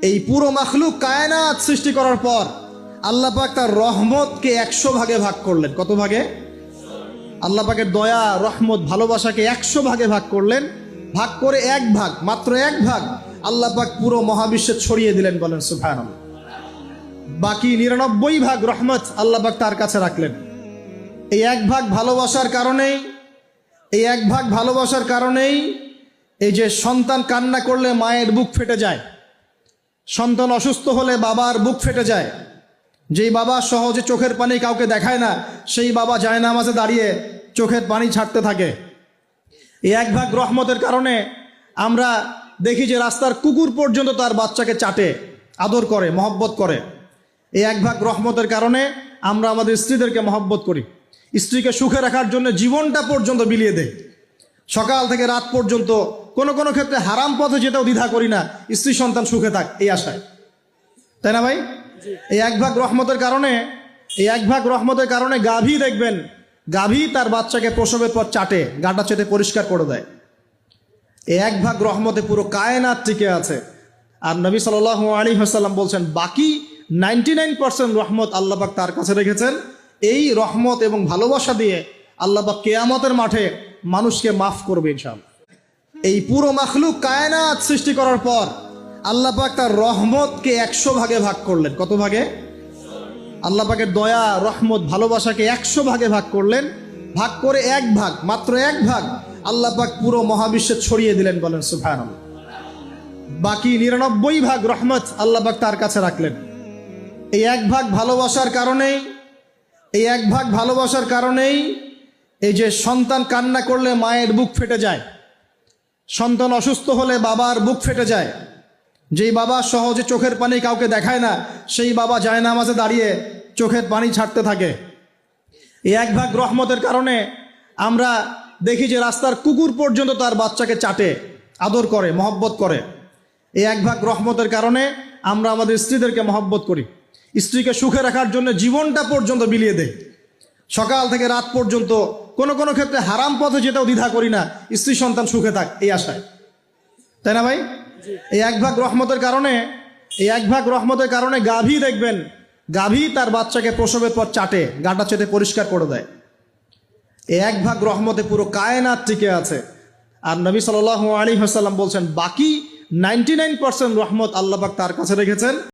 এই পুরো মাখলুক কায়নাত সৃষ্টি করার পর আল্লাহ পাক তার রহমতকে 100 ভাগে ভাগ করলেন। কত ভাগে? আল্লাহ পাকের দয়া, রহমত, ভালোবাসাকে 100 ভাগে ভাগ করলেন। ভাগ করে এক ভাগ, মাত্র এক ভাগ আল্লাহ পাক পুরো মহাবিশ্বে ছড়িয়ে দিলেন। বলেন সুবহানাল্লাহ। বাকি 99 ভাগ রহমত আল্লাহ পাক তার কাছে রাখলেন। এই এক ভাগ ভালোবাসার কারণেই এই যে সন্তান কান্না করলে মায়ের বুক ফেটে যায়, সন্তান অসুস্থ হলে বাবার বুক ফেটে যায়, যেই বাবা সহজে চোখের পানি কাউকে দেখায় না, সেই বাবা জায়নামাজে দাঁড়িয়ে চোখের পানি ছাড়তে থাকে। এই এক ভাগ রহমতের কারণে আমরা দেখি যে রাস্তার কুকুর পর্যন্ত তার বাচ্চাকে চাটে, আদর করে, মহব্বত করে। এই এক ভাগ রহমতের কারণে আমরা আমাদের স্ত্রীদেরকে মহব্বত করি, স্ত্রীকে সুখে রাখার জন্য জীবনটা পর্যন্ত বিলিয়ে দেয়। সকাল থেকে রাত পর্যন্ত কোনো কোনো ক্ষেত্রে হারাম পথে যেতেও দ্বিধা করি না, স্ত্রী সন্তান সুখে থাক এই আশায়, তাই না ভাই? এই এক ভাগ রহমতের কারণে গাভী দেখবেন, গাভী তার বাচ্চাকে প্রসবের পর চাটে, গাটা চেটে পরিষ্কার করে দেয়। এই এক ভাগ রহমতে পুরো কায়নাত টিকে আছে। আর নবী সাল্লাল্লাহু আলাইহি ওয়াসাল্লাম বলছেন বাকি 99% রহমত আল্লাহ পাক তার কাছে রেখেছেন। এই রহমত এবং ভালোবাসা দিয়ে আল্লাহ পাক কিয়ামতের মাঠে মানুষকে মাফ করবে ইনশাআল্লাহ। এই পুরো মাখলুক কায়নাত সৃষ্টি করার পর আল্লাহ পাক তার রহমতকে 100 ভাগে ভাগ করলেন। কত ভাগে? আল্লাহ পাকের দয়া, রহমত, ভালোবাসাকে 100 ভাগে ভাগ করলেন। ভাগ করে এক ভাগ, মাত্র এক ভাগ আল্লাহ পাক পুরো মহাবিশ্বে ছড়িয়ে দিলেন। বলেন সুবহানাল্লাহ। বাকি 99 ভাগ রহমত আল্লাহ পাক তার কাছে রাখলেন। এই এক ভাগ ভালোবাসার কারণেই এই যে সন্তান কান্না করলে মায়ের বুক ফেটে যায়, সন্তান অসুস্থ হলে বাবার বুক ফেটে যায়, যেই বাবা সহজে চোখের পানি কাউকে দেখায় না, সেই বাবা জায়নামাজে দাঁড়িয়ে চোখের পানি ছাড়তে থাকে। এই এক ভাগ রহমতের কারণে আমরা দেখি যে রাস্তার কুকুর পর্যন্ত তার বাচ্চাকে চাটে, আদর করে, মহব্বত করে। এই এক ভাগ রহমতের কারণে আমরা আমাদের স্ত্রীদেরকে মহব্বত করি, স্ত্রীকে সুখে রাখার জন্য জীবনটা পর্যন্ত বিলিয়ে দেয়। সকাল থেকে রাত পর্যন্ত কোনো কোনো ক্ষেত্রে হারাম পথে যেতেও দ্বিধা করি না, স্ত্রী সন্তান সুখে থাক এই আশায়, তাই না ভাই? এই এক ভাগ রহমতের কারণে গাভী দেখবেন, গাভী তার বাচ্চাকে প্রসবের পর চাটে, গাটা চেটে পরিষ্কার করে দেয়। এই এক ভাগ রহমতে পুরো কায়নাত টিকে আছে। আর নবী সাল্লাল্লাহু আলাইহি ওয়াসাল্লাম বলছেন বাকি 99% রহমত আল্লাহ পাক তার কাছে রেখেছেন।